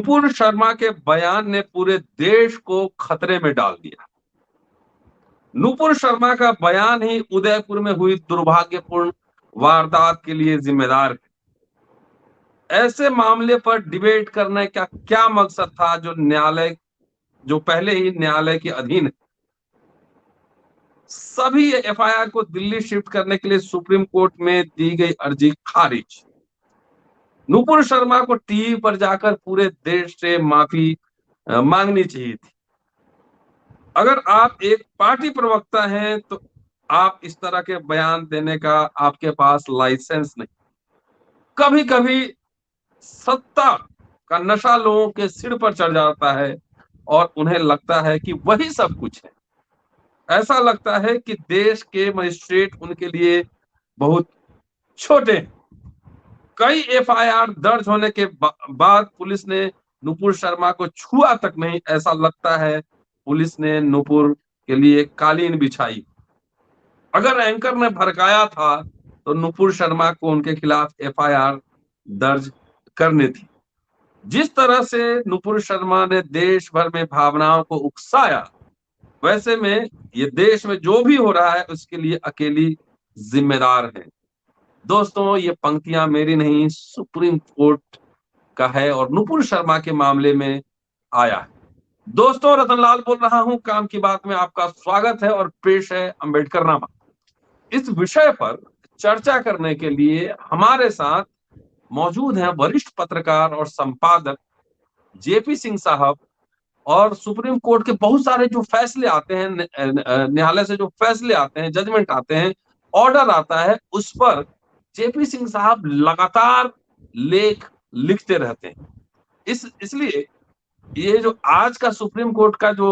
नुपुर शर्मा के बयान ने पूरे देश को खतरे में डाल दिया। नुपुर शर्मा का बयान ही उदयपुर में हुई दुर्भाग्यपूर्ण वारदात के लिए जिम्मेदार है। ऐसे मामले पर डिबेट करने का क्या मकसद था जो पहले ही न्यायालय के अधीन है। सभी एफआईआर को दिल्ली शिफ्ट करने के लिए सुप्रीम कोर्ट में दी गई अर्जी खारिज। नुपुर शर्मा को टीवी पर जाकर पूरे देश से माफी मांगनी चाहिए थी। अगर आप एक पार्टी प्रवक्ता हैं तो आप इस तरह के बयान देने का आपके पास लाइसेंस नहीं। कभी कभी सत्ता का नशा लोगों के सिर पर चढ़ जाता है और उन्हें लगता है कि वही सब कुछ है। ऐसा लगता है कि देश के मजिस्ट्रेट उनके लिए बहुत छोटे हैं। कई एफआईआर दर्ज होने के बाद पुलिस ने नुपुर शर्मा को छुआ तक नहीं। ऐसा लगता है पुलिस ने नुपुर के लिए कालीन बिछाई। अगर एंकर ने भड़काया था तो नुपुर शर्मा को उनके खिलाफ एफआईआर दर्ज करनी थी। जिस तरह से नुपुर शर्मा ने देश भर में भावनाओं को उकसाया, वैसे में ये देश में जो भी हो रहा है उसके लिए अकेली जिम्मेदार है। दोस्तों, ये पंक्तियां मेरी नहीं, सुप्रीम कोर्ट का है और नुपुर शर्मा के मामले में आया है। दोस्तों, रतनलाल बोल रहा हूं, काम की बात में आपका स्वागत है और पेश है अम्बेडकरनामा। इस विषय पर चर्चा करने के लिए हमारे साथ मौजूद हैं वरिष्ठ पत्रकार और संपादक जेपी सिंह साहब। और सुप्रीम कोर्ट के बहुत सारे जो फैसले आते हैं, न्यायालय से जो फैसले आते हैं, जजमेंट आते हैं, ऑर्डर आता है, उस पर जेपी सिंह साहब लगातार लेख लिखते रहते हैं। इसलिए ये जो आज का सुप्रीम कोर्ट का जो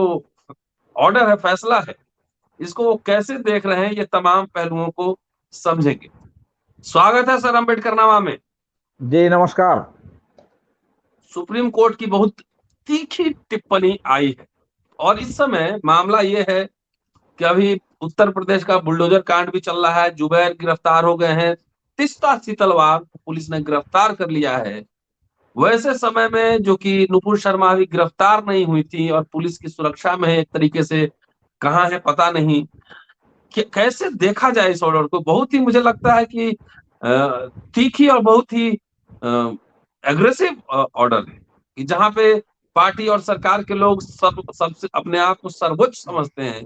ऑर्डर है, फैसला है, इसको वो कैसे देख रहे हैं, ये तमाम पहलुओं को समझेंगे। स्वागत है सर अम्बेडकरनामा में। जी नमस्कार। सुप्रीम कोर्ट की बहुत तीखी टिप्पणी आई है और इस समय मामला ये है कि अभी उत्तर प्रदेश का बुलडोजर कांड भी चल रहा है। जुबैर गिरफ्तार हो गए हैं। तीस्ता सीतलवार पुलिस ने गिरफ्तार कर लिया है। वैसे समय में जो कि नुपुर शर्मा अभी गिरफ्तार नहीं हुई थी और पुलिस की सुरक्षा में है, एक तरीके से कहाँ है पता नहीं। कैसे देखा जाए इस ऑर्डर को? बहुत ही मुझे लगता है कि तीखी और बहुत ही एग्रेसिव ऑर्डर है कि जहां पे पार्टी और सरकार के लोग सबसे अपने आप को सर्वोच्च समझते हैं,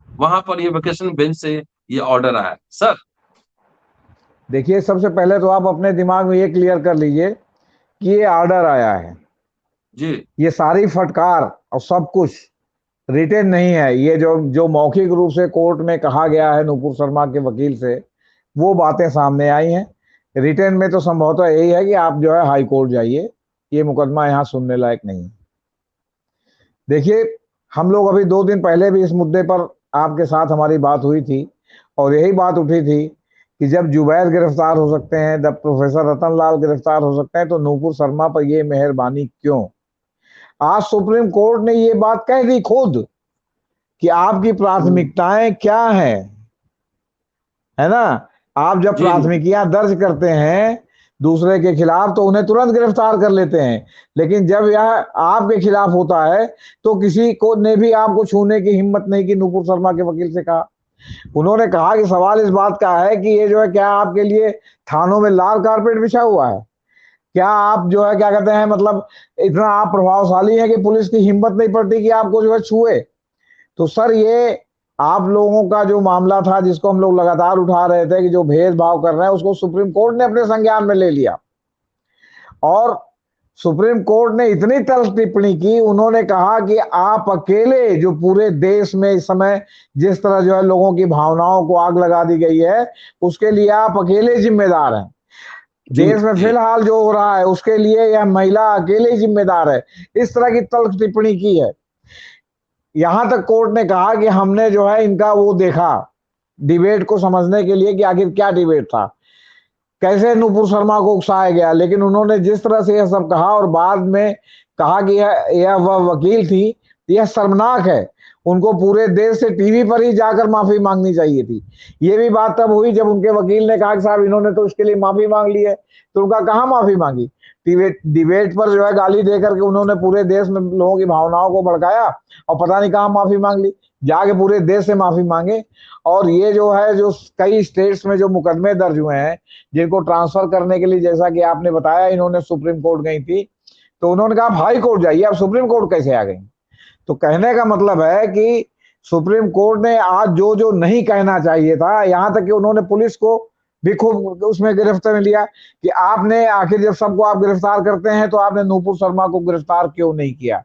वहां पर ये वेकेशन बेंच से ये ऑर्डर आया। सर देखिए, सबसे पहले तो आप अपने दिमाग में ये क्लियर कर लीजिए कि ये ऑर्डर आया है जी। ये सारी फटकार और सब कुछ रिटेन नहीं है। ये जो मौखिक रूप से कोर्ट में कहा गया है नुपुर शर्मा के वकील से, वो बातें सामने आई हैं। रिटेन में तो संभवतः यही है कि आप जो है हाई कोर्ट जाइए, ये मुकदमा यहाँ सुनने लायक नहीं है। देखिए, हम लोग अभी 2 दिन पहले भी इस मुद्दे पर आपके साथ हमारी बात हुई थी और यही बात उठी थी कि जब जुबैर गिरफ्तार हो सकते हैं, जब प्रोफेसर रतनलाल गिरफ्तार हो सकते हैं, तो नुपुर शर्मा पर ये मेहरबानी क्यों? आज सुप्रीम कोर्ट ने ये बात कह दी खुद कि आपकी प्राथमिकताएं क्या है ना। आप जब प्राथमिकियां दर्ज करते हैं दूसरे के खिलाफ तो उन्हें तुरंत गिरफ्तार कर लेते हैं, लेकिन जब यह आपके खिलाफ होता है तो किसी को ने भी आपको छूने की हिम्मत नहीं की। नुपुर शर्मा के वकील से कहा, उन्होंने कहा कि सवाल इस बात का है कि ये जो है क्या आपके लिए थानों में लाल कारपेट बिछा हुआ है? क्या आप जो है क्या कहते हैं, मतलब इतना आप प्रभावशाली है कि पुलिस की हिम्मत नहीं पड़ती कि आपको जो है छुए? तो सर, ये आप लोगों का जो मामला था जिसको हम लोग लगातार उठा रहे थे कि जो भेदभाव कर रहे हैं, उसको सुप्रीम कोर्ट ने अपने संज्ञान में ले लिया और सुप्रीम कोर्ट ने इतनी तल्ख टिप्पणी की। उन्होंने कहा कि आप अकेले, जो पूरे देश में इस समय जिस तरह जो है लोगों की भावनाओं को आग लगा दी गई है, उसके लिए आप अकेले जिम्मेदार हैं। देश में फिलहाल जो हो रहा है उसके लिए यह महिला अकेले जिम्मेदार है। इस तरह की तल्ख टिप्पणी की है। यहां तक कोर्ट ने कहा कि हमने जो है इनका वो देखा डिबेट को समझने के लिए कि आखिर क्या डिबेट था, कैसे नुपुर शर्मा को उकसाया गया। लेकिन उन्होंने जिस तरह से यह सब कहा और बाद में कहा कि यह वह वकील थी, यह शर्मनाक है। उनको पूरे देश से टीवी पर ही जाकर माफी मांगनी चाहिए थी। ये भी बात तब हुई जब उनके वकील ने कहा कि साहब इन्होंने तो उसके लिए माफी मांग ली है, तो उनका कहाँ माफी मांगी। डिबेट पर जो है गाली देकर के उन्होंने पूरे देश में लोगों की भावनाओं को भड़काया और पता नहीं कहाँ माफी मांग ली। जाके पूरे देश से माफी मांगे। और ये जो है जो कई स्टेट्स में जो मुकदमे दर्ज हुए हैं जिनको ट्रांसफर करने के लिए, जैसा कि आपने बताया, इन्होंने सुप्रीम कोर्ट गई थी, तो उन्होंने कहा हाई कोर्ट जाइए, अब सुप्रीम कोर्ट कैसे आ गई। तो कहने का मतलब है कि सुप्रीम कोर्ट ने आज जो जो नहीं कहना चाहिए था, यहां तक कि उन्होंने पुलिस को भी खूब उसमें गिरफ्तार में लिया कि आपने आखिर जब सबको आप गिरफ्तार करते हैं तो आपने नूपुर शर्मा को गिरफ्तार क्यों नहीं किया।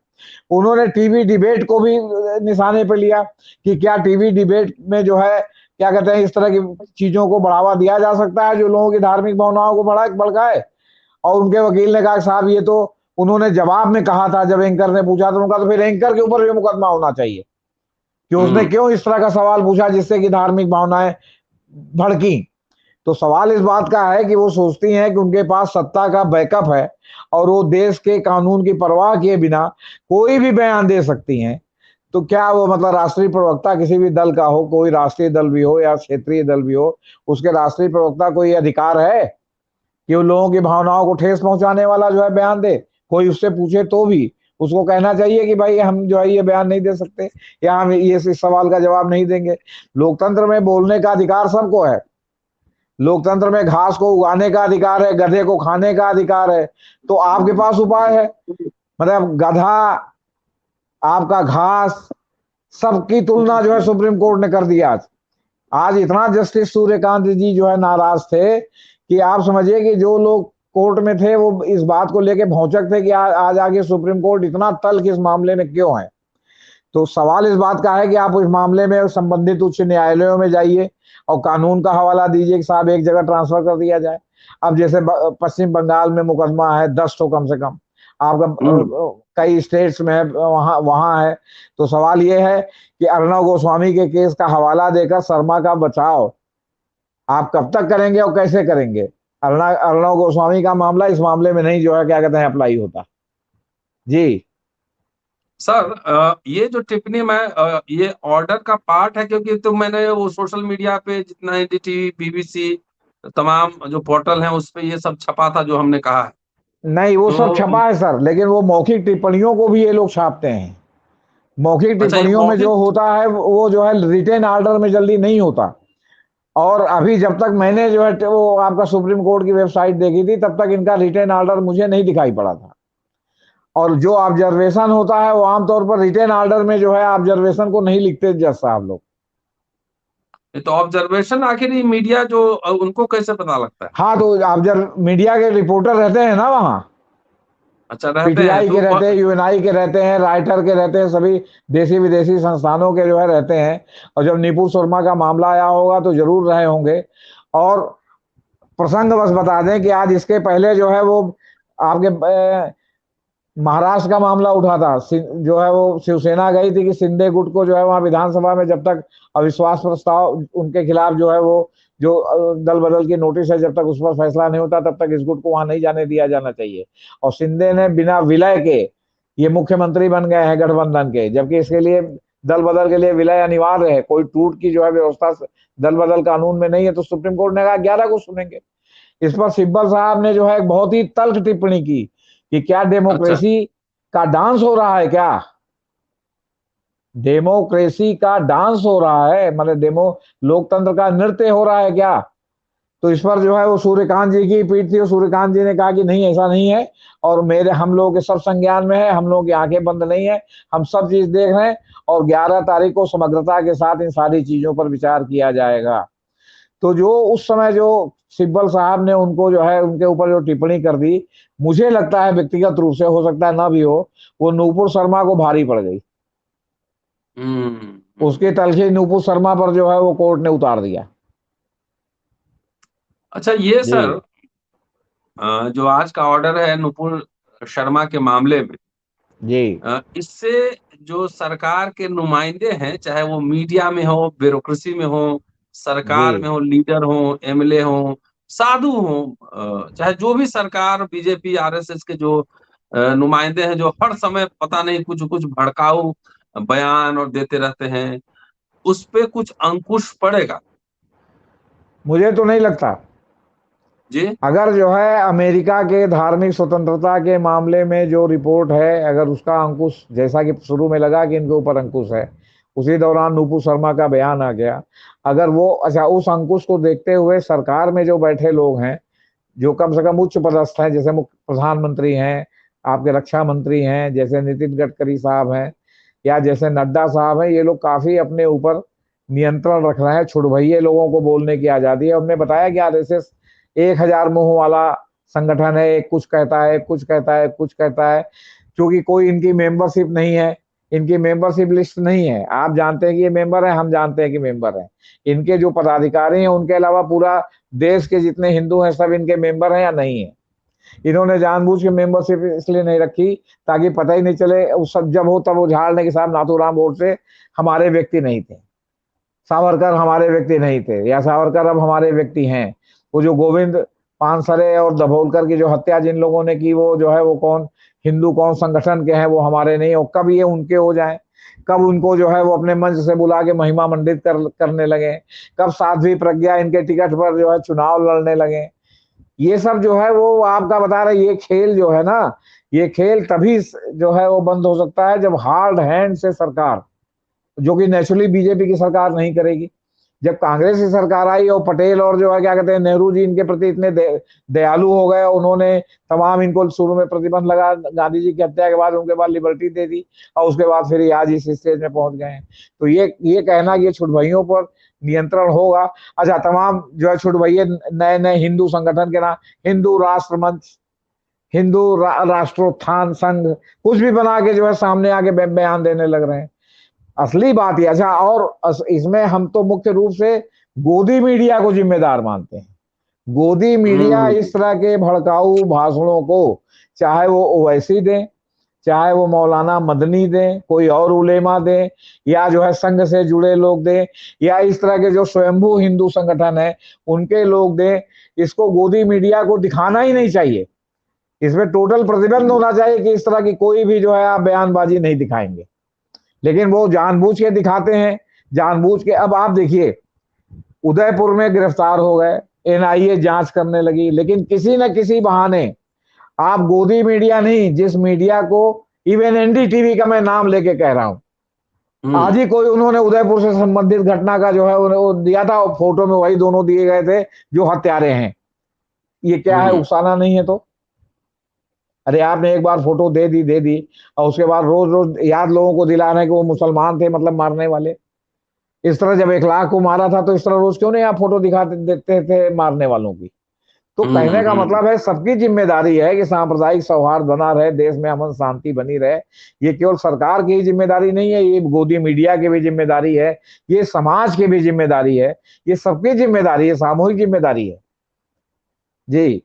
उन्होंने टीवी डिबेट को भी निशाने पर लिया कि क्या टीवी डिबेट में जो है क्या कहते हैं इस तरह की चीजों को बढ़ावा दिया जा सकता है जो लोगों की धार्मिक भावनाओं को भड़काए। और उनके वकील ने कहा साहब ये तो उन्होंने जवाब में कहा था, जब एंकर ने पूछा तो उनका, तो फिर एंकर के ऊपर भी मुकदमा होना चाहिए कि उसने क्यों इस तरह का सवाल पूछा जिससे कि धार्मिक भावनाएं भड़की। तो सवाल इस बात का है कि वो सोचती हैं कि उनके पास सत्ता का बैकअप है और वो देश के कानून की परवाह किए बिना कोई भी बयान दे सकती हैं। तो क्या वो मतलब राष्ट्रीय प्रवक्ता किसी भी दल का हो, कोई राष्ट्रीय दल भी हो या क्षेत्रीय दल भी हो, उसके राष्ट्रीय प्रवक्ता को ये अधिकार है कि वो लोगों की भावनाओं को ठेस पहुंचाने वाला जो है बयान दे। कोई उससे पूछे तो भी उसको कहना चाहिए कि भाई हम जो है ये बयान नहीं दे सकते या हम ये इस सवाल का जवाब नहीं देंगे। लोकतंत्र में बोलने का अधिकार सबको है। लोकतंत्र में घास को उगाने का अधिकार है, गधे को खाने का अधिकार है। तो आपके पास उपाय है, मतलब गधा, आपका घास, सबकी तुलना जो है सुप्रीम कोर्ट ने कर दिया। आज आज इतना जस्टिस सूर्यकांत जी जो है नाराज थे कि आप समझिए कि जो लोग कोर्ट में थे वो इस बात को लेके भौचक थे कि आज आगे सुप्रीम कोर्ट इतना तल्ख इस मामले में क्यों है। तो सवाल इस बात का है कि आप इस मामले में संबंधित उच्च न्यायालयों में जाइए और कानून का हवाला दीजिए कि साहब एक जगह ट्रांसफर कर दिया जाए। अब जैसे पश्चिम बंगाल में मुकदमा है 10 तो कम से कम, आपका कई स्टेट्स में है, वहां वहां है। तो सवाल ये है कि अर्णव गोस्वामी के केस का हवाला देकर शर्मा का बचाव आप कब तक करेंगे और कैसे करेंगे। अर्णव गोस्वामी का मामला इस मामले में नहीं जो है क्या कहते हैं अप्लाई होता। जी सर, ये जो टिप्पणी मैं ये ऑर्डर का पार्ट है, क्योंकि तो मैंने वो सोशल मीडिया पे जितना एनडीटीवी, बीबीसी, तमाम जो पोर्टल हैं उस पे ये सब छपा था जो हमने कहा है। नहीं, वो सब तो छपा है सर, लेकिन वो मौखिक टिप्पणियों को भी ये लोग छापते हैं। मौखिक अच्छा, ये टिप्पणियों में जो मौखिक। होता है वो जो है रिटेन ऑर्डर में जल्दी नहीं होता। और अभी जब तक मैंने जो है वो आपका सुप्रीम कोर्ट की वेबसाइट देखी थी तब तक इनका रिटेन ऑर्डर मुझे नहीं दिखाई पड़ा था। और जो ऑब्जर्वेशन होता है वो आमतौर पर रिटेन ऑर्डर में जो है ऑब्जर्वेशन को नहीं लिखते जज साहब लोग। तो ऑब्जर्वेशन आखिर ये मीडिया जो उनको कैसे पता लगता है? हाँ, तो ऑब्जर्व मीडिया के रिपोर्टर रहते हैं ना वहाँ, अच्छा, रहते हैं पीटीआई तो के रहते हैं, यूएनआई के रहते हैं, राइटर के रहते हैं, सभी देशी विदेशी संस्थानों के जो है रहते हैं। और जब नुपुर शर्मा का मामला आया होगा तो जरूर रहे होंगे। और प्रसंग बस बता दें कि आज इसके पहले जो है वो आपके महाराष्ट्र का मामला उठा था, जो है वो शिवसेना गई थी कि शिंदे गुट को जो है वहां विधानसभा में जब तक अविश्वास प्रस्ताव उनके खिलाफ जो है वो जो दल बदल की नोटिस है, जब तक उस पर फैसला नहीं होता तब तक इस गुट को वहां नहीं जाने दिया जाना चाहिए। और शिंदे ने बिना विलय के ये मुख्यमंत्री बन गए हैं गठबंधन के, जबकि इसके लिए दल बदल के लिए विलय अनिवार्य है। कोई टूट की जो है व्यवस्था दल बदल कानून में नहीं है। तो सुप्रीम कोर्ट ने कहा 11 को सुनेंगे। इस पर सिब्बल साहब ने जो है एक बहुत ही तल्ख टिप्पणी की कि क्या अच्छा। डेमोक्रेसी का डांस हो रहा है, क्या डेमोक्रेसी का डांस हो रहा है, मतलब लोकतंत्र का नृत्य हो रहा है क्या। तो इस पर जो है वो सूर्यकांत जी की पीठ थी और सूर्यकांत जी ने कहा कि नहीं ऐसा नहीं है और हम लोगों के सब संज्ञान में है, हम लोगों की आंखें बंद नहीं है, हम सब चीज देख रहे हैं और 11 तारीख को समग्रता के साथ इन सारी चीजों पर विचार किया जाएगा। तो जो उस समय जो सिब्बल साहब ने उनको जो है उनके ऊपर जो टिप्पणी कर दी, मुझे लगता है व्यक्तिगत रूप से हो सकता है ना भी हो, वो नूपुर शर्मा को भारी पड़ गई। उसकी तलखी नूपुर शर्मा पर जो है वो कोर्ट ने उतार दिया। अच्छा, ये जी सर, जो आज का ऑर्डर है नुपुर शर्मा के मामले में, जी इससे जो सरकार के नुमाइंदे हैं, चाहे वो मीडिया में हो, ब्यूरोक्रेसी में हो, जी सरकार में हो, लीडर हो, एमएलए हो, साधु हो, चाहे जो भी सरकार, बीजेपी, आरएसएस के जो नुमाइंदे हैं, जो हर समय पता नहीं कुछ कुछ भड़काऊ बयान और देते रहते हैं, उस पे कुछ अंकुश पड़ेगा? मुझे तो नहीं लगता। जी। अगर जो है अमेरिका के धार्मिक स्वतंत्रता के मामले में जो रिपोर्ट है, अगर उसका अंकुश, जैसा कि शुरू में लगा कि इनके ऊपर अंकुश है, उसी दौरान नुपुर शर्मा का बयान आ गया, अगर वो, अच्छा, उस अंकुश को देखते हुए सरकार में जो बैठे लोग हैं, जो कम से कम उच्च पदस्थ हैं, जैसे मुख्य प्रधानमंत्री हैं, आपके रक्षा मंत्री हैं, जैसे नितिन गडकरी साहब हैं, या जैसे नड्डा साहब हैं, ये लोग काफी अपने ऊपर नियंत्रण रख रहे हैं। छुड़भइये लोगों को बोलने की आजादी है। हमने बताया कि आरएसएस 1,000 मुंह वाला संगठन है, एक कुछ कहता है, कुछ कहता है, कुछ कहता है, क्योंकि कोई इनकी मेंबरशिप नहीं है, इनकी मेंबरशिप लिस्ट नहीं है। आप जानते हैं कि ये मेंबर है, हम जानते हैं कि मेंबर है। इनके जो पदाधिकारी हैं, उनके अलावा पूरा देश के जितने हिंदू हैं सब इनके मेंबर हैं या नहीं है। इन्होंने जानबूझ के मेंबरशिप इसलिए नहीं रखी ताकि पता ही नहीं चले, उस सब जब हो तब उछाड़ने के साथ नाथूराम गोडसे हमारे व्यक्ति नहीं थे, सावरकर हमारे व्यक्ति नहीं थे, या सावरकर अब हमारे व्यक्ति हैं। वो जो गोविंद पानसरे और दभोलकर की जो हत्या जिन लोगों ने की, वो जो है वो कौन हिंदू, कौन संगठन के हैं, वो हमारे नहीं। और कब ये उनके हो जाए, कब उनको जो है वो अपने मंच से बुला के महिमा मंडित करने लगे, कब साध्वी प्रज्ञा इनके टिकट पर जो है चुनाव लड़ने लगे, ये सब जो है वो आपका बता रहे। ये खेल जो है ना, ये खेल तभी जो है वो बंद हो सकता है जब हार्ड हैंड से सरकार, जो कि नेचुरली बीजेपी की सरकार नहीं करेगी। जब कांग्रेस की सरकार आई और पटेल और जो है क्या कहते हैं नेहरू जी इनके प्रति इतने दयालु हो गए, उन्होंने तमाम इनको शुरू में प्रतिबंध लगा, गांधी जी की हत्या के बाद उनके बाद लिबर्टी दे दी, और उसके बाद फिर आज इस स्टेज में पहुंच गए हैं। तो ये कहना कि ये छुड़भइयों पर नियंत्रण होगा, अच्छा, तमाम जो है छुड़भइये नए नए हिंदू संगठन के नाम, हिंदू राष्ट्र मंच, हिंदू राष्ट्रोत्थान संघ, कुछ भी बना के जो है सामने आके बयान देने लग रहे हैं। असली बात ये, अच्छा, और इसमें हम तो मुख्य रूप से गोदी मीडिया को जिम्मेदार मानते हैं। गोदी मीडिया हम्म। इस तरह के भड़काऊ भाषणों को, चाहे वो ओवैसी दें, चाहे वो मौलाना मदनी दें, कोई और उलेमा दें, या जो है संघ से जुड़े लोग दें, या इस तरह के जो स्वयंभू हिंदू संगठन है उनके लोग दें, इसको गोदी मीडिया को दिखाना ही नहीं चाहिए। इसमें टोटल प्रतिबंध होना चाहिए कि इस तरह की कोई भी जो है आप बयानबाजी नहीं दिखाएंगे। लेकिन वो जानबूझ के दिखाते हैं, जानबूझ के। अब आप देखिए, उदयपुर में गिरफ्तार हो गए, एनआईए जांच करने लगी, लेकिन किसी न किसी बहाने, आप गोदी मीडिया नहीं, जिस मीडिया को, इवन एनडीटीवी का मैं नाम लेके कह रहा हूं, आज ही कोई उन्होंने उदयपुर से संबंधित घटना का जो है वो दिया था, और फोटो में वही दोनों दिए गए थे जो हत्यारे हैं। ये क्या है, हम्म। उकसाना नहीं है तो? अरे आपने एक बार फोटो दे दी, और उसके बाद रोज रोज याद लोगों को दिलाना है कि वो मुसलमान थे, मतलब मारने वाले। इस तरह जब 1 लाख को मारा था तो इस तरह रोज क्यों नहीं आप फोटो दिखाते देते थे मारने वालों की? तो कहने का हम्म। मतलब है सबकी जिम्मेदारी है कि सांप्रदायिक सौहार्द बना रहे, देश में अमन शांति बनी रहे। ये केवल सरकार की ही जिम्मेदारी नहीं है, ये गोदी मीडिया की भी जिम्मेदारी है, ये समाज की भी जिम्मेदारी है, ये सबकी जिम्मेदारी है, सामूहिक जिम्मेदारी है। जी।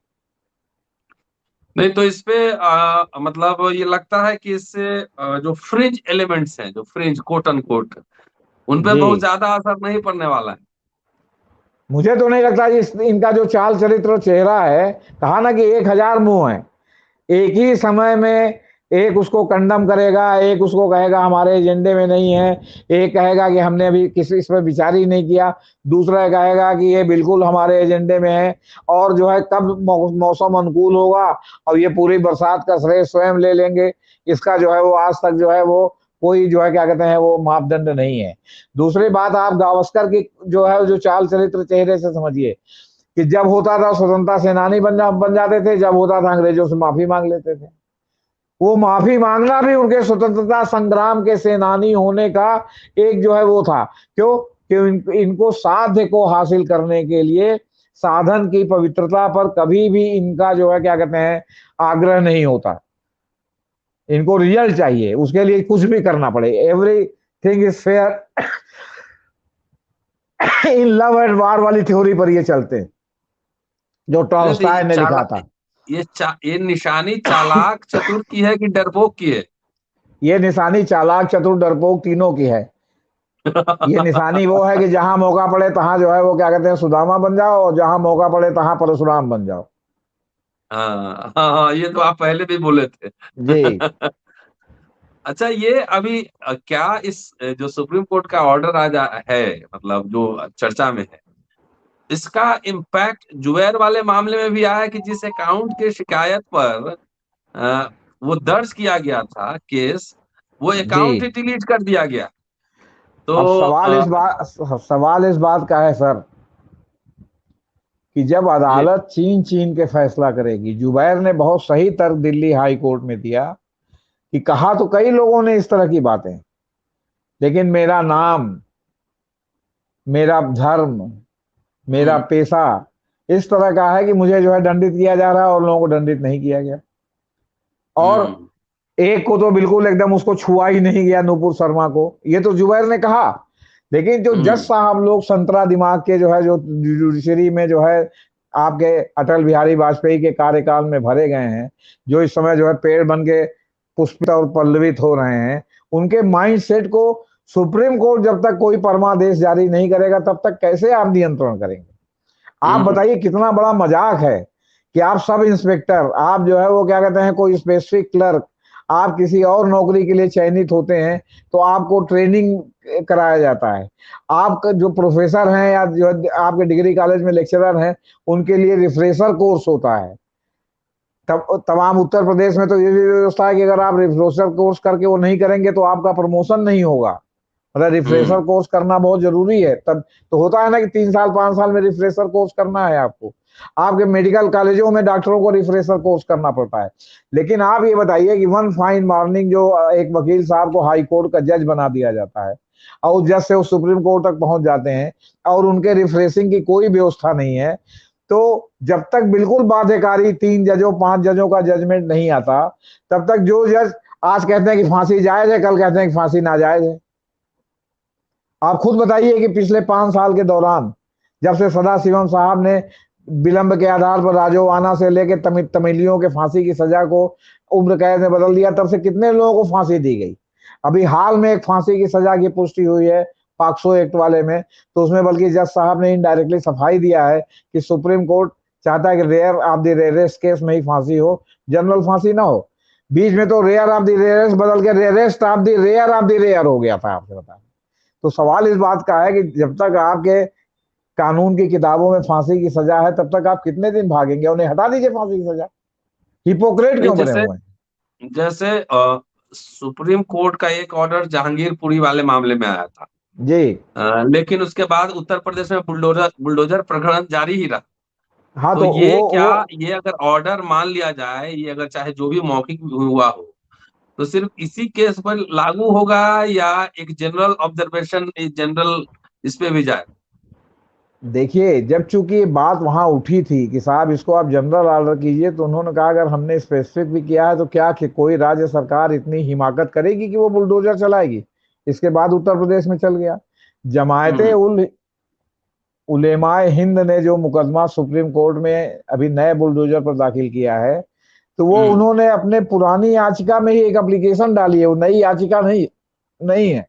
नहीं तो इस पे मतलब ये लगता है कि इससे जो फ्रिंज एलिमेंट्स हैं, जो फ्रिंज कोट अनकोट, उन पे जी, बहुत ज्यादा असर नहीं पड़ने वाला है। मुझे तो नहीं लगता कि इनका जो चाल चरित्र और चेहरा है, कहा ना कि 1,000 मुंह है, एक ही समय में एक उसको कंडम करेगा, एक उसको कहेगा हमारे एजेंडे में नहीं है, एक कहेगा कि हमने अभी किसी इस पर विचार ही नहीं किया, दूसरा कहेगा कि ये बिल्कुल हमारे एजेंडे में है, और जो है कब मौसम अनुकूल होगा और ये पूरी बरसात का श्रेय स्वयं ले लेंगे, इसका जो है वो आज तक जो है वो कोई जो है क्या कहते हैं वो मापदंड नहीं है। दूसरी बात, आप गावस्कर की जो है जो चाल चरित्र चेहरे से समझिए कि जब होता था स्वतंत्रता सेनानी बन जाते थे, जब होता था अंग्रेजों से माफी मांग लेते थे। वो माफी मांगना भी उनके स्वतंत्रता संग्राम के सेनानी होने का एक जो है वो था। क्यों? कि इनको साध्य को हासिल करने के लिए साधन की पवित्रता पर कभी भी इनका जो है क्या कहते हैं आग्रह नहीं होता। इनको रिजल्ट चाहिए, उसके लिए कुछ भी करना पड़े। Everything is fair in love and वार वाली थ्योरी पर ये चलते हैं, जो नहीं तो टॉल्स्टॉय ने लिखा था। ये निशानी चालाक चतुर की है कि डरपोक की है? ये निशानी चालाक चतुर डरपोक तीनों की है। ये निशानी वो है कि जहां मौका पड़े तहां जो है वो क्या कहते हैं सुदामा बन जाओ, और जहां मौका पड़े तहां परशुराम बन जाओ। हाँ हाँ हाँ, ये तो आप पहले भी बोले थे। जी। अच्छा, ये अभी क्या इस जो सुप्रीम कोर्ट का ऑर्डर आज है, मतलब जो चर्चा में है, इसका इम्पैक्ट जुबैर वाले मामले में भी आया कि जिस अकाउंट के शिकायत पर अ, वो दर्ज किया गया था केस, वो जी। अकाउंट ही डिलीट कर दिया गया। तो अब सवाल इस बात का है सर कि जब ये अदालत चीन चीन के फैसला करेगी, जुबैर ने बहुत सही तर्क दिल्ली हाई कोर्ट में दिया कि कहा तो कई लोगों ने इस तरह की बातें, लेकिन मेरा नाम, मेरा धर्म, मेरा हम्म पेशा इस तरह का है कि मुझे जो है दंडित किया जा रहा है और लोगों को दंडित नहीं किया गया। और हम्म एक को तो बिल्कुल एकदम उसको छुआ ही नहीं गया, नूपुर शर्मा को, ये तो जुबैर ने कहा। लेकिन जो जज हम्म साहब लोग संतरा दिमाग के जो है, जो जुडिशरी में जो है आपके अटल बिहारी वाजपेयी के कार्यकाल में भरे गए हैं, जो इस समय जो है पेड़ बन के पुष्पित और पल्लवित हो रहे हैं, उनके माइंड सेट को सुप्रीम कोर्ट जब तक कोई परमादेश जारी नहीं करेगा तब तक कैसे आप नियंत्रण करेंगे? आप हम्म बताइए, कितना बड़ा मजाक है कि आप सब इंस्पेक्टर, आप जो है वो क्या कहते हैं, कोई स्पेसिफिक क्लर्क, आप किसी और नौकरी के लिए चयनित होते हैं तो आपको ट्रेनिंग कराया जाता है। आप जो प्रोफेसर हैं या जो आपके डिग्री कॉलेज में लेक्चरर हैं, उनके लिए रिफ्रेशर कोर्स होता है। तब तमाम उत्तर प्रदेश में तो ये भी व्यवस्था है कि अगर आप रिफ्रेशर कोर्स करके वो नहीं करेंगे तो आपका प्रमोशन नहीं होगा। मतलब रिफ्रेशर हम्म कोर्स करना बहुत जरूरी है। तब तो होता है ना कि 3 साल 5 साल में रिफ्रेशर कोर्स करना है आपको। आपके मेडिकल कॉलेजों में डॉक्टरों को रिफ्रेशर कोर्स करना पड़ता है। लेकिन आप ये बताइए कि वन फाइन मॉर्निंग जो एक वकील साहब को हाई कोर्ट का जज बना दिया जाता है और उस जज से वो सुप्रीम कोर्ट तक पहुंच जाते हैं और उनके रिफ्रेशिंग की कोई व्यवस्था नहीं है, तो जब तक बिल्कुल बाध्यकारी 3 जजों 5 जजों का जजमेंट नहीं आता, तब तक जो जज आज कहते हैं कि फांसी जायज है, कल कहते हैं कि फांसी नाजायज है। आप खुद बताइए कि पिछले 5 साल के दौरान, जब से सदाशिवम साहब ने विलंब के आधार पर राजोवाना से लेकर तमिलियों के फांसी की सजा को उम्र कैद में बदल दिया, तब से कितने लोगों को फांसी दी गई। अभी हाल में एक फांसी की सजा की पुष्टि हुई है पॉक्सो एक्ट वाले में, तो उसमें बल्कि जज साहब ने इनडायरेक्टली सफाई दिया है कि सुप्रीम कोर्ट चाहता है कि rare of the rarest case में ही फांसी हो, जनरल फांसी ना हो। बीच में तो रेयर ऑफ द रेयरेस्ट बदल के रेयरेस्ट ऑफ द रेयर हो गया था, आपसे बता। तो सवाल इस बात का है कि जब तक आपके कानून की किताबों में फांसी की सजा है तब तक आप कितने दिन भागेंगे? उन्हें हटा दीजिए फांसी की सजा। हिपोक्रेट नहीं, क्यों बने जैसे हुए हैं? जैसे सुप्रीम कोर्ट का एक ऑर्डर जहांगीरपुरी वाले मामले में आया था। जी। लेकिन उसके बाद उत्तर प्रदेश में बुलडोजर बुलडोजर प्रकरण जारी ही रहा। हाँ, तो तो ये क्या, वो ये अगर ऑर्डर मान लिया जाए, ये अगर चाहे जो भी मौखिक हुआ हो, तो सिर्फ इसी केस पर लागू होगा या एक जनरल ऑब्जर्वेशन, एक जनरल इस पे भी जाए? देखिए, जब चूंकि ये बात वहां उठी थी कि साहब इसको आप जनरल ऑर्डर कीजिए, तो उन्होंने कहा अगर हमने स्पेसिफिक भी किया है तो क्या कि कोई राज्य सरकार इतनी हिमाकत करेगी कि वो बुलडोजर चलाएगी? इसके बाद उत्तर प्रदेश में चल गया। जमायते हम्म उल उलेमाए हिंद ने जो मुकदमा सुप्रीम कोर्ट में अभी नए बुलडोजर पर दाखिल किया है, तो वो हम्म उन्होंने अपने पुरानी याचिका में ही एक एप्लीकेशन डाली है, वो नई याचिका नहीं नहीं है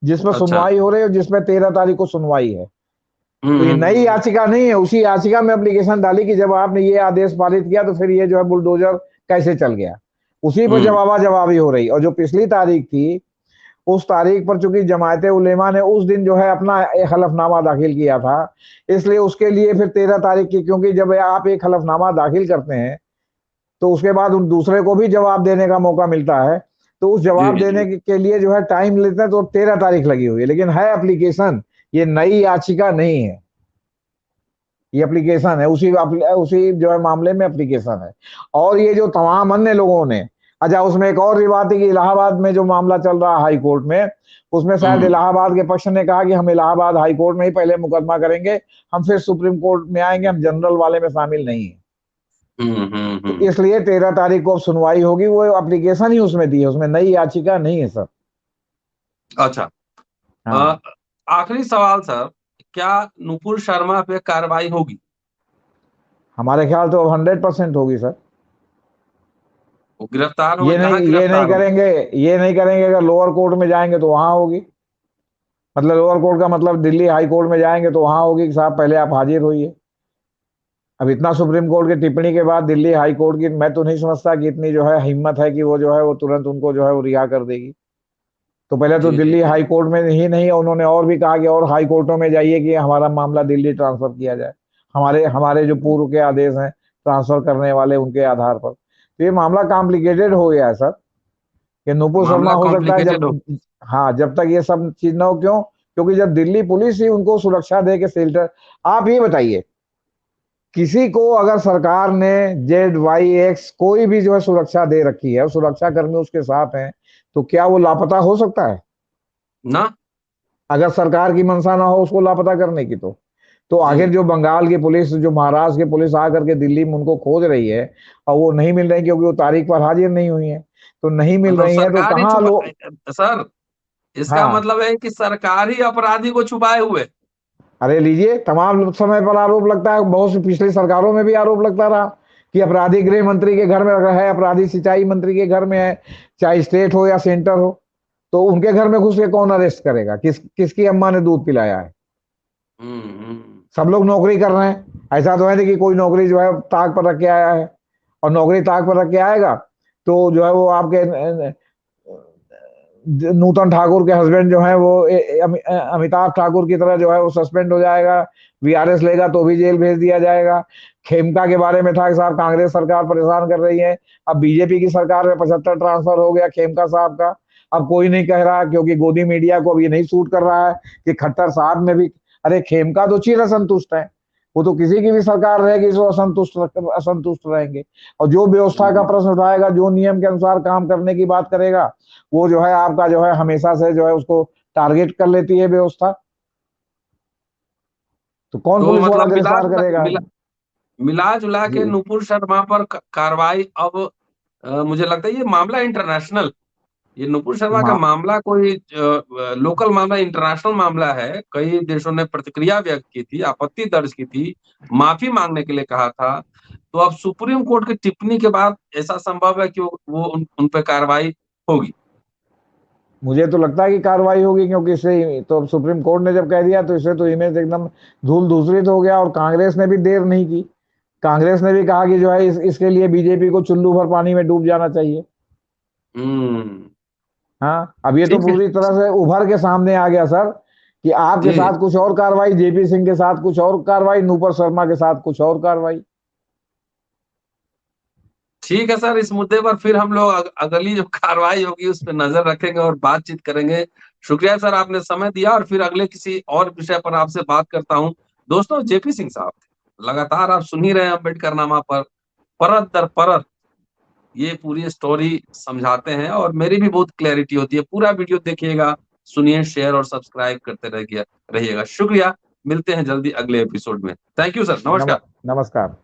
जिसमें अच्छा। सुनवाई हो रही है, और जिसमें 13 तारीख को सुनवाई है। तो ये नई हम्म याचिका नहीं है, उसी याचिका में एप्लीकेशन डाली कि जब आपने ये आदेश पारित किया तो फिर ये जो है बुलडोजर कैसे चल गया। उसी पर हम्म जवाबी हो रही। और जो पिछली तारीख थी, उस तारीख पर चूंकि जमायत उलेमा ने उस दिन जो है अपना एक हलफनामा दाखिल किया था, इसलिए उसके लिए फिर 13 तारीख की, क्योंकि जब आप एक हलफनामा दाखिल करते हैं तो उसके बाद उन दूसरे को भी जवाब देने का मौका मिलता है, तो उस जी जवाब देने जी। के लिए जो है टाइम लेते हैं, तो 13 तारीख लगी हुई है, लेकिन है एप्लीकेशन, ये नई याचिका नहीं है। ये एप्लीकेशन है, उसी जो है मामले में एप्लीकेशन है। और ये जो तमाम अन्य लोगों ने, अच्छा उसमें एक और रिवायत है कि इलाहाबाद में जो मामला चल रहा है हाई कोर्ट में, उसमें शायद हम्म इलाहाबाद के पक्ष ने कहा कि हम इलाहाबाद हाई कोर्ट में ही पहले मुकदमा करेंगे, हम फिर सुप्रीम कोर्ट में आएंगे, हम जनरल वाले में शामिल नहीं है। तो हम्म। इसलिए 13 तारीख को सुनवाई होगी, वो एप्लीकेशन ही उसमें दी है, उसमें नई याचिका नहीं है सर। अच्छा। हाँ। अ, आखिरी सवाल सर, क्या नुपुर शर्मा पे कार्रवाई होगी? हमारे ख्याल तो 100% होगी सर। वो गिरफ्तार हो, ये नहीं कहाँ ये नहीं गिरफ्तार होगी? करेंगे, ये नहीं करेंगे, अगर लोअर कोर्ट में जाएंगे तो वहां होगी। मतलब लोअर कोर्ट का मतलब दिल्ली हाई कोर्ट में जाएंगे तो वहां होगी कि साहब पहले आप हाजिर होइए। अब इतना सुप्रीम कोर्ट की टिप्पणी के बाद दिल्ली हाई कोर्ट की, मैं तो नहीं समझता कि इतनी जो है हिम्मत है कि वो जो है वो तुरंत उनको जो है वो रिहा कर देगी। तो पहले तो जी जी दिल्ली जी। हाई कोर्ट में ही नहीं, उन्होंने और भी कहा कि और हाई कोर्टों में जाइए कि हमारा मामला दिल्ली ट्रांसफर किया जाए, हमारे हमारे जो पूर्व के आदेश हैं ट्रांसफर करने वाले उनके आधार पर। तो ये मामला कॉम्प्लिकेटेड हो गया है सर, कि नुपुर शर्मा मामला हो सकता है कॉम्प्लिकेटेड हो। जब, हाँ, जब तक ये सब चीज ना हो, क्यों? क्योंकि जब दिल्ली पुलिस ही उनको सुरक्षा दे के शेल्टर, आप ये बताइए, किसी को अगर सरकार ने ZYX कोई भी जो है सुरक्षा दे रखी है और सुरक्षा कर्मी उसके साथ हैं, तो क्या वो लापता हो सकता है? ना। अगर सरकार की मंशा ना हो उसको लापता करने की, तो आखिर जी। जो बंगाल की पुलिस, जो महाराष्ट्र की पुलिस आकर के दिल्ली में उनको खोज रही है और वो नहीं मिल रही क्योंकि वो तारीख पर हाजिर नहीं हुई है, तो नहीं मिल मतलब रही है तो सरकार ही कहाँ छुपा, लोग। सर इसका हाँ, मतलब है कि सरकार ही अपराधी को छुपाए हुए। अरे लीजिए, तमाम समय पर आरोप लगता है, बहुत सी पिछली सरकारों में भी आरोप लगता रहा कि अपराधी गृह मंत्री के घर में है, अपराधी सिंचाई मंत्री के घर में है, चाहे स्टेट हो या सेंटर हो, तो उनके घर में घुस के कौन अरेस्ट करेगा? किसकी अम्मा ने दूध पिलाया है? हम्म। सब लोग नौकरी कर रहे हैं, ऐसा तो है नहीं कि कोई नौकरी जो है ताक पर रख के आया है, और नौकरी ताक पर रख के आएगा तो जो है वो आपके नूतन ठाकुर के हस्बैंड जो है वो अमिताभ ठाकुर की तरह जो है वो सस्पेंड हो जाएगा, VRS लेगा तो भी जेल भेज दिया जाएगा। खेमका के बारे में था कि साहब कांग्रेस सरकार परेशान कर रही है, अब बीजेपी की सरकार में 75 ट्रांसफर हो गया खेमका साहब का। अब कोई नहीं कह रहा क्योंकि गोदी मीडिया को अब ये नहीं सूट कर रहा है कि खट्टर साहब में भी, अरे खेमका तो चिर असंतुष्ट है, वो तो किसी की भी सरकार रहेगी तो असंतुष्ट रहेंगे, और जो व्यवस्था का प्रश्न उठाएगा, जो नियम के अनुसार काम करने की बात करेगा, वो जो है आपका जो है हमेशा से जो है उसको टारगेट कर लेती है व्यवस्था। तो कौन तो पुलिस वाला मतलब गिरफ्तार करेगा? मिला जुला के जी, नुपुर शर्मा पर कार्रवाई अब, मुझे लगता है ये मामला इंटरनेशनल, ये नुपुर शर्मा का मा, मामला कोई लोकल मामला, इंटरनेशनल मामला है। कई देशों ने प्रतिक्रिया व्यक्त की थी, आपत्ति दर्ज की थी, माफी मांगने के लिए कहा था। तो अब सुप्रीम कोर्ट की टिप्पणी के बाद ऐसा संभव है कि वो उन पे कार्रवाई होगी। मुझे तो लगता है कि कार्रवाई होगी, क्योंकि इससे तो सुप्रीम कोर्ट ने जब कह दिया तो इससे तो इमेज एकदम धूल धूसरित हो गया, और कांग्रेस ने भी देर नहीं की। कांग्रेस ने भी कहा कि जो है इसके लिए बीजेपी को चुल्लू भर पानी में डूब जाना चाहिए। हम्म। हाँ, अब ये तो ठीक है। पूरी तरह से उभर के सामने आ गया सर, कि आपके जी। साथ कुछ और कार्रवाई, JP सिंह के साथ कुछ और कार्रवाई, नुपुर शर्मा के साथ कुछ और कार्रवाई। ठीक है सर, इस मुद्दे पर फिर हम लोग अगली जो कार्रवाई होगी उस पर नजर रखेंगे और बातचीत करेंगे। शुक्रिया सर, आपने समय दिया, और फिर अगले किसी और विषय पर आपसे बात करता हूं। दोस्तों, JP सिंह साहब थे, लगातार आप सुन ही रहे हैं अम्बेडकरनामा पर परत दर परत ये पूरी स्टोरी समझाते हैं, और मेरी भी बहुत क्लैरिटी होती है। पूरा वीडियो देखिएगा, सुनिए, शेयर और सब्सक्राइब करते रहिएगा। शुक्रिया। मिलते हैं जल्दी अगले एपिसोड में। थैंक यू सर, नम, नमस्कार। नमस्कार।